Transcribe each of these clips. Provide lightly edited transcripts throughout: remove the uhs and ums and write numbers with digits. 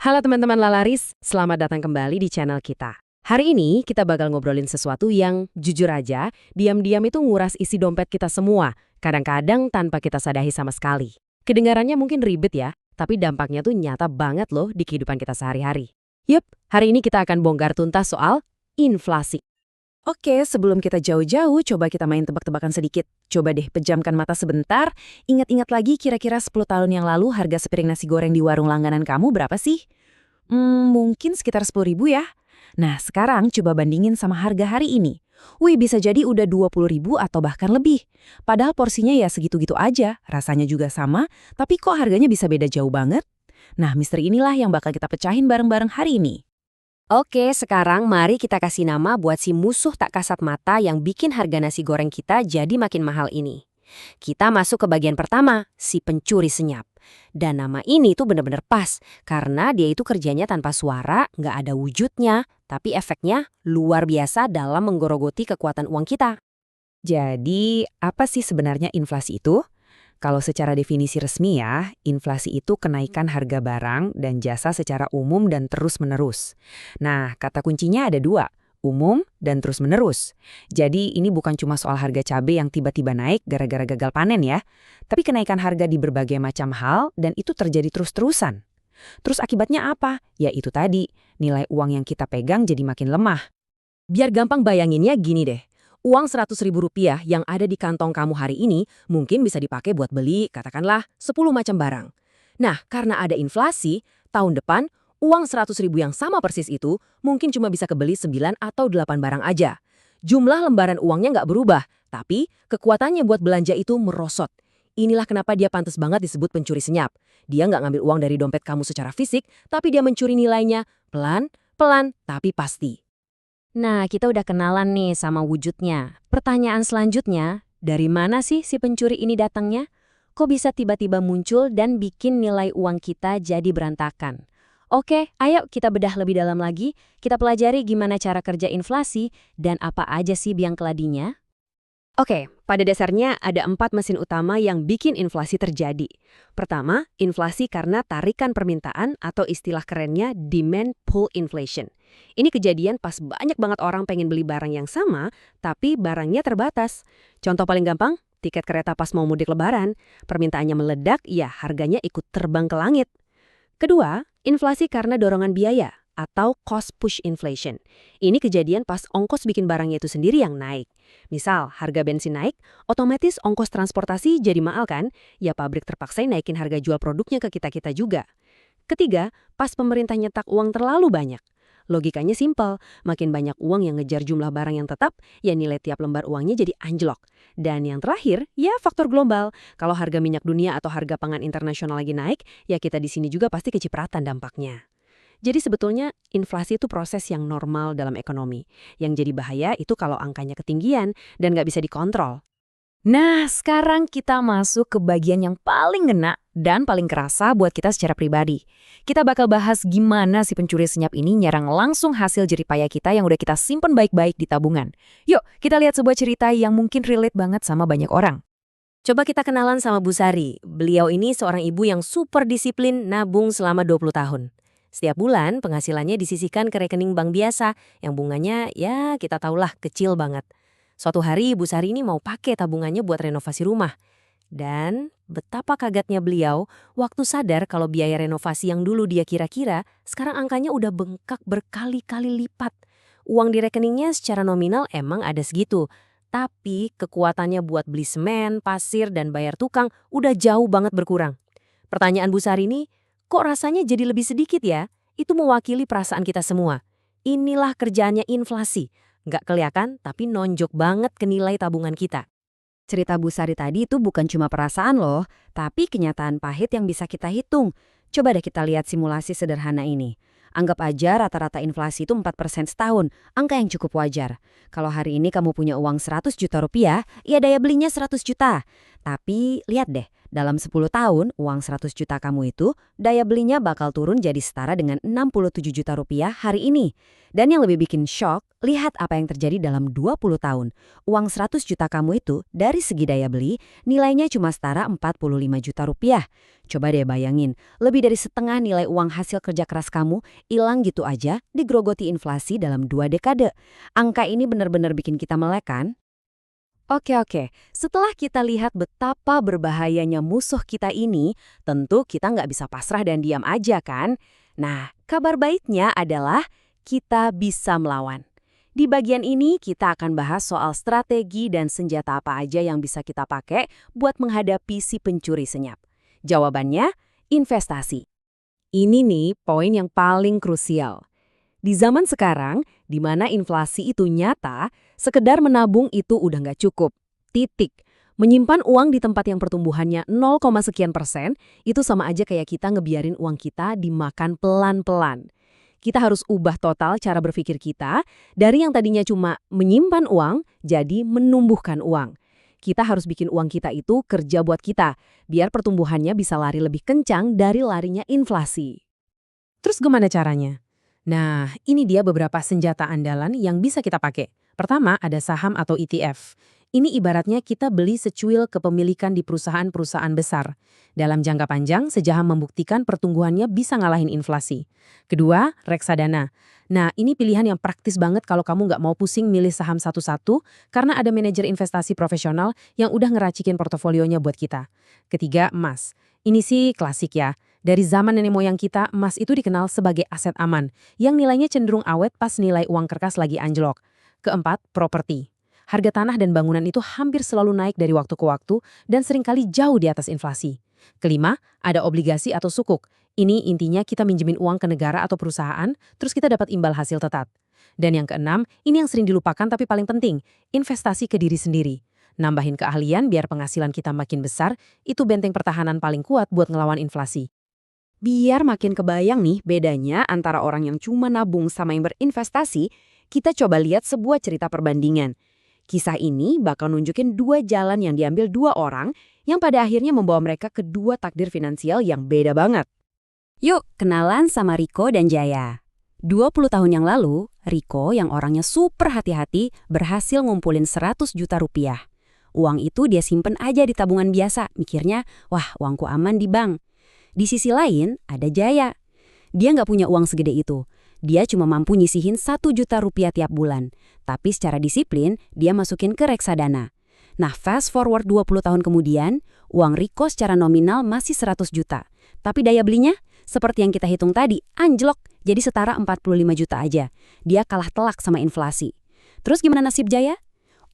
Halo teman-teman Lalaris, selamat datang kembali di channel kita. Hari ini kita bakal ngobrolin sesuatu yang jujur aja, diam-diam itu nguras isi dompet kita semua, kadang-kadang tanpa kita sadari sama sekali. Kedengarannya mungkin ribet ya, tapi dampaknya tuh nyata banget loh di kehidupan kita sehari-hari. Yup, hari ini kita akan bongkar tuntas soal inflasi. Oke, sebelum kita jauh-jauh, coba kita main tebak-tebakan sedikit. Coba deh pejamkan mata sebentar, ingat-ingat lagi kira-kira 10 tahun yang lalu harga sepiring nasi goreng di warung langganan kamu berapa sih? Mungkin sekitar 10.000 ya. Nah, sekarang coba bandingin sama harga hari ini. Wih, bisa jadi udah 20.000 atau bahkan lebih. Padahal porsinya ya segitu-gitu aja, rasanya juga sama, tapi kok harganya bisa beda jauh banget? Nah, misteri inilah yang bakal kita pecahin bareng-bareng hari ini. Oke, sekarang mari kita kasih nama buat si musuh tak kasat mata yang bikin harga nasi goreng kita jadi makin mahal ini. Kita masuk ke bagian pertama, si pencuri senyap. Dan nama ini tuh bener-bener pas, karena dia itu kerjanya tanpa suara, nggak ada wujudnya, tapi efeknya luar biasa dalam menggerogoti kekuatan uang kita. Jadi, apa sih sebenarnya inflasi itu? Kalau secara definisi resmi ya, inflasi itu kenaikan harga barang dan jasa secara umum dan terus-menerus. Nah, kata kuncinya ada dua, umum dan terus-menerus. Jadi ini bukan cuma soal harga cabai yang tiba-tiba naik gara-gara gagal panen ya, tapi kenaikan harga di berbagai macam hal dan itu terjadi terus-terusan. Terus akibatnya apa? Ya itu tadi, nilai uang yang kita pegang jadi makin lemah. Biar gampang bayanginnya gini deh. Uang Rp100.000 yang ada di kantong kamu hari ini mungkin bisa dipakai buat beli, katakanlah, 10 macam barang. Nah, karena ada inflasi, tahun depan, uang 100.000 yang sama persis itu mungkin cuma bisa kebeli 9 atau 8 barang aja. Jumlah lembaran uangnya nggak berubah, tapi kekuatannya buat belanja itu merosot. Inilah kenapa dia pantas banget disebut pencuri senyap. Dia nggak ngambil uang dari dompet kamu secara fisik, tapi dia mencuri nilainya pelan-pelan tapi pasti. Nah, kita udah kenalan nih sama wujudnya. Pertanyaan selanjutnya, dari mana sih si pencuri ini datangnya? Kok bisa tiba-tiba muncul dan bikin nilai uang kita jadi berantakan? Oke, ayo kita bedah lebih dalam lagi. Kita pelajari gimana cara kerja inflasi dan apa aja sih biang keladinya. Oke, pada dasarnya ada 4 mesin utama yang bikin inflasi terjadi. Pertama, inflasi karena tarikan permintaan atau istilah kerennya demand pull inflation. Ini kejadian pas banyak banget orang pengen beli barang yang sama, tapi barangnya terbatas. Contoh paling gampang, tiket kereta pas mau mudik lebaran, permintaannya meledak, ya harganya ikut terbang ke langit. Kedua, inflasi karena dorongan biaya atau cost push inflation. Ini kejadian pas ongkos bikin barangnya itu sendiri yang naik. Misal, harga bensin naik, otomatis ongkos transportasi jadi mahal kan? Ya pabrik terpaksa naikin harga jual produknya ke kita-kita juga. Ketiga, pas pemerintah nyetak uang terlalu banyak. Logikanya simpel, makin banyak uang yang ngejar jumlah barang yang tetap, ya nilai tiap lembar uangnya jadi anjlok. Dan yang terakhir, ya faktor global. Kalau harga minyak dunia atau harga pangan internasional lagi naik, ya kita di sini juga pasti kecipratan dampaknya. Jadi sebetulnya inflasi itu proses yang normal dalam ekonomi. Yang jadi bahaya itu kalau angkanya ketinggian dan nggak bisa dikontrol. Nah, sekarang kita masuk ke bagian yang paling ngena dan paling kerasa buat kita secara pribadi. Kita bakal bahas gimana si pencuri senyap ini nyerang langsung hasil jeripaya kita yang udah kita simpen baik-baik di tabungan. Yuk, kita lihat sebuah cerita yang mungkin relate banget sama banyak orang. Coba kita kenalan sama Bu Sari. Beliau ini seorang ibu yang super disiplin nabung selama 20 tahun. Setiap bulan penghasilannya disisihkan ke rekening bank biasa yang bunganya ya kita tahulah kecil banget. Suatu hari Bu Sari ini mau pakai tabungannya buat renovasi rumah. Dan betapa kagetnya beliau waktu sadar kalau biaya renovasi yang dulu dia kira-kira sekarang angkanya udah bengkak berkali-kali lipat. Uang di rekeningnya secara nominal emang ada segitu. Tapi kekuatannya buat beli semen, pasir, dan bayar tukang udah jauh banget berkurang. Pertanyaan Bu Sari ini, kok rasanya jadi lebih sedikit ya? Itu mewakili perasaan kita semua. Inilah kerjaannya inflasi. Nggak kelihatan, tapi nonjok banget ke nilai tabungan kita. Cerita Bu Sari tadi itu bukan cuma perasaan loh, tapi kenyataan pahit yang bisa kita hitung. Coba deh kita lihat simulasi sederhana ini. Anggap aja rata-rata inflasi itu 4% setahun, angka yang cukup wajar. Kalau hari ini kamu punya uang 100 juta rupiah, ya daya belinya 100 juta. Tapi lihat deh, dalam 10 tahun uang 100 juta kamu itu daya belinya bakal turun jadi setara dengan 67 juta rupiah hari ini. Dan yang lebih bikin shock, lihat apa yang terjadi dalam 20 tahun. Uang 100 juta kamu itu dari segi daya beli nilainya cuma setara 45 juta rupiah. Coba deh bayangin, lebih dari setengah nilai uang hasil kerja keras kamu hilang gitu aja digerogoti inflasi dalam 2 dekade. Angka ini benar-benar bikin kita melek kan? Oke, setelah kita lihat betapa berbahayanya musuh kita ini, tentu kita nggak bisa pasrah dan diam aja kan? Nah, kabar baiknya adalah kita bisa melawan. Di bagian ini kita akan bahas soal strategi dan senjata apa aja yang bisa kita pakai buat menghadapi si pencuri senyap. Jawabannya, investasi. Ini nih poin yang paling krusial. Di zaman sekarang, di mana inflasi itu nyata, sekedar menabung itu udah nggak cukup. Titik. Menyimpan uang di tempat yang pertumbuhannya 0, sekian persen, itu sama aja kayak kita ngebiarin uang kita dimakan pelan-pelan. Kita harus ubah total cara berpikir kita, dari yang tadinya cuma menyimpan uang, jadi menumbuhkan uang. Kita harus bikin uang kita itu kerja buat kita, biar pertumbuhannya bisa lari lebih kencang dari larinya inflasi. Terus gimana caranya? Nah, ini dia beberapa senjata andalan yang bisa kita pakai. Pertama, ada saham atau ETF. Ini ibaratnya kita beli secuil kepemilikan di perusahaan-perusahaan besar. Dalam jangka panjang, sejaham membuktikan pertumbuhannya bisa ngalahin inflasi. Kedua, reksadana. Nah, ini pilihan yang praktis banget kalau kamu nggak mau pusing milih saham satu-satu, karena ada manajer investasi profesional yang udah ngeracikin portofolionya buat kita. Ketiga, emas. Ini sih klasik ya. Dari zaman nenek moyang kita, emas itu dikenal sebagai aset aman, yang nilainya cenderung awet pas nilai uang kertas lagi anjlok. Keempat, properti. Harga tanah dan bangunan itu hampir selalu naik dari waktu ke waktu dan seringkali jauh di atas inflasi. Kelima, ada obligasi atau sukuk. Ini intinya kita minjemin uang ke negara atau perusahaan, terus kita dapat imbal hasil tetap. Dan yang keenam, ini yang sering dilupakan tapi paling penting, investasi ke diri sendiri. Nambahin keahlian biar penghasilan kita makin besar, itu benteng pertahanan paling kuat buat ngelawan inflasi. Biar makin kebayang nih bedanya antara orang yang cuma nabung sama yang berinvestasi, kita coba lihat sebuah cerita perbandingan. Kisah ini bakal nunjukin dua jalan yang diambil dua orang yang pada akhirnya membawa mereka ke dua takdir finansial yang beda banget. Yuk, kenalan sama Riko dan Jaya. 20 tahun yang lalu, Riko yang orangnya super hati-hati berhasil ngumpulin 100 juta rupiah. Uang itu dia simpen aja di tabungan biasa, mikirnya, wah uangku aman di bank. Di sisi lain, ada Jaya. Dia nggak punya uang segede itu. Dia cuma mampu nyisihin 1 juta rupiah tiap bulan. Tapi secara disiplin, dia masukin ke reksadana. Nah, fast forward 20 tahun kemudian, uang Riko secara nominal masih 100 juta. Tapi daya belinya, seperti yang kita hitung tadi, anjlok. Jadi setara 45 juta aja. Dia kalah telak sama inflasi. Terus gimana nasib Jaya?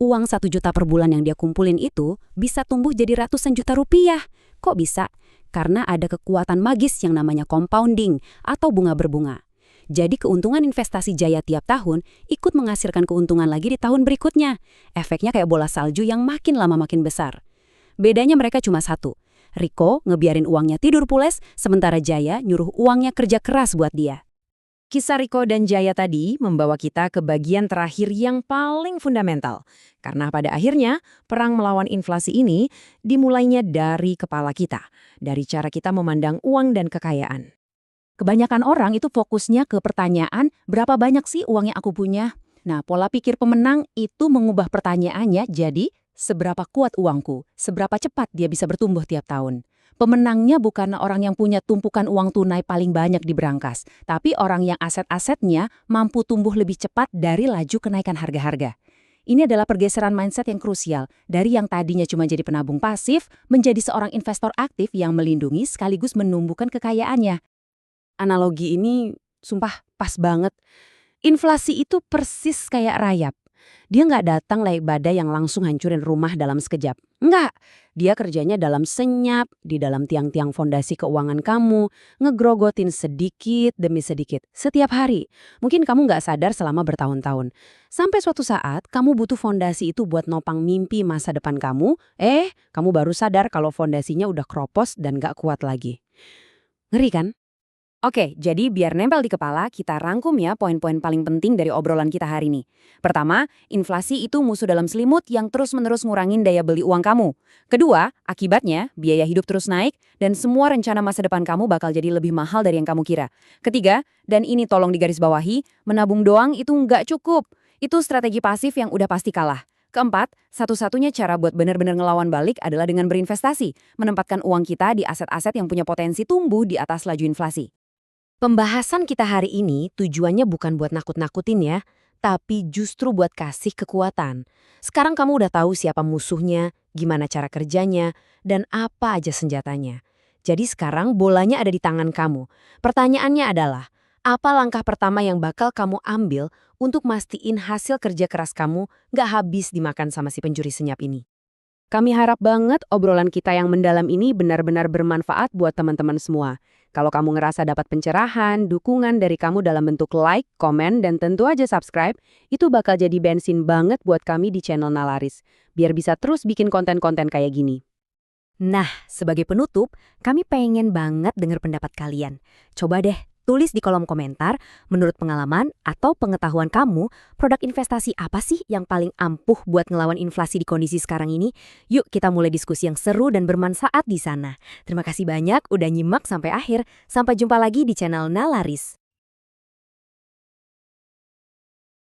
Uang 1 juta per bulan yang dia kumpulin itu bisa tumbuh jadi ratusan juta rupiah. Kok bisa? Karena ada kekuatan magis yang namanya compounding atau bunga berbunga. Jadi keuntungan investasi Jaya tiap tahun ikut menghasilkan keuntungan lagi di tahun berikutnya. Efeknya kayak bola salju yang makin lama makin besar. Bedanya mereka cuma satu. Riko ngebiarin uangnya tidur pules, sementara Jaya nyuruh uangnya kerja keras buat dia. Kisah Riko dan Jaya tadi membawa kita ke bagian terakhir yang paling fundamental. Karena pada akhirnya, perang melawan inflasi ini dimulainya dari kepala kita. Dari cara kita memandang uang dan kekayaan. Kebanyakan orang itu fokusnya ke pertanyaan, berapa banyak sih uang yang aku punya? Nah, pola pikir pemenang itu mengubah pertanyaannya jadi, seberapa kuat uangku? Seberapa cepat dia bisa bertumbuh tiap tahun? Pemenangnya bukan orang yang punya tumpukan uang tunai paling banyak di brankas, tapi orang yang aset-asetnya mampu tumbuh lebih cepat dari laju kenaikan harga-harga. Ini adalah pergeseran mindset yang krusial, dari yang tadinya cuma jadi penabung pasif, menjadi seorang investor aktif yang melindungi sekaligus menumbuhkan kekayaannya. Analogi ini sumpah pas banget. Inflasi itu persis kayak rayap. Dia nggak datang like badai yang langsung hancurin rumah dalam sekejap. Enggak, dia kerjanya dalam senyap, di dalam tiang-tiang fondasi keuangan kamu, ngegrogotin sedikit demi sedikit, setiap hari. Mungkin kamu nggak sadar selama bertahun-tahun. Sampai suatu saat, kamu butuh fondasi itu buat nopang mimpi masa depan kamu, kamu baru sadar kalau fondasinya udah kropos dan nggak kuat lagi. Ngeri kan? Oke, jadi biar nempel di kepala, kita rangkum ya poin-poin paling penting dari obrolan kita hari ini. Pertama, inflasi itu musuh dalam selimut yang terus-menerus ngurangin daya beli uang kamu. Kedua, akibatnya biaya hidup terus naik dan semua rencana masa depan kamu bakal jadi lebih mahal dari yang kamu kira. Ketiga, dan ini tolong digarisbawahi, menabung doang itu nggak cukup. Itu strategi pasif yang udah pasti kalah. Keempat, satu-satunya cara buat benar-benar ngelawan balik adalah dengan berinvestasi, menempatkan uang kita di aset-aset yang punya potensi tumbuh di atas laju inflasi. Pembahasan kita hari ini tujuannya bukan buat nakut-nakutin ya, tapi justru buat kasih kekuatan. Sekarang kamu udah tahu siapa musuhnya, gimana cara kerjanya, dan apa aja senjatanya. Jadi sekarang bolanya ada di tangan kamu. Pertanyaannya adalah, apa langkah pertama yang bakal kamu ambil untuk mastiin hasil kerja keras kamu nggak habis dimakan sama si pencuri senyap ini? Kami harap banget obrolan kita yang mendalam ini benar-benar bermanfaat buat teman-teman semua. Kalau kamu ngerasa dapat pencerahan, dukungan dari kamu dalam bentuk like, komen, dan tentu aja subscribe, itu bakal jadi bensin banget buat kami di channel Nalaris, biar bisa terus bikin konten-konten kayak gini. Nah, sebagai penutup, kami pengen banget dengar pendapat kalian. Coba deh, tulis di kolom komentar, menurut pengalaman atau pengetahuan kamu, produk investasi apa sih yang paling ampuh buat ngelawan inflasi di kondisi sekarang ini? Yuk kita mulai diskusi yang seru dan bermanfaat di sana. Terima kasih banyak udah nyimak sampai akhir. Sampai jumpa lagi di channel Nalaris.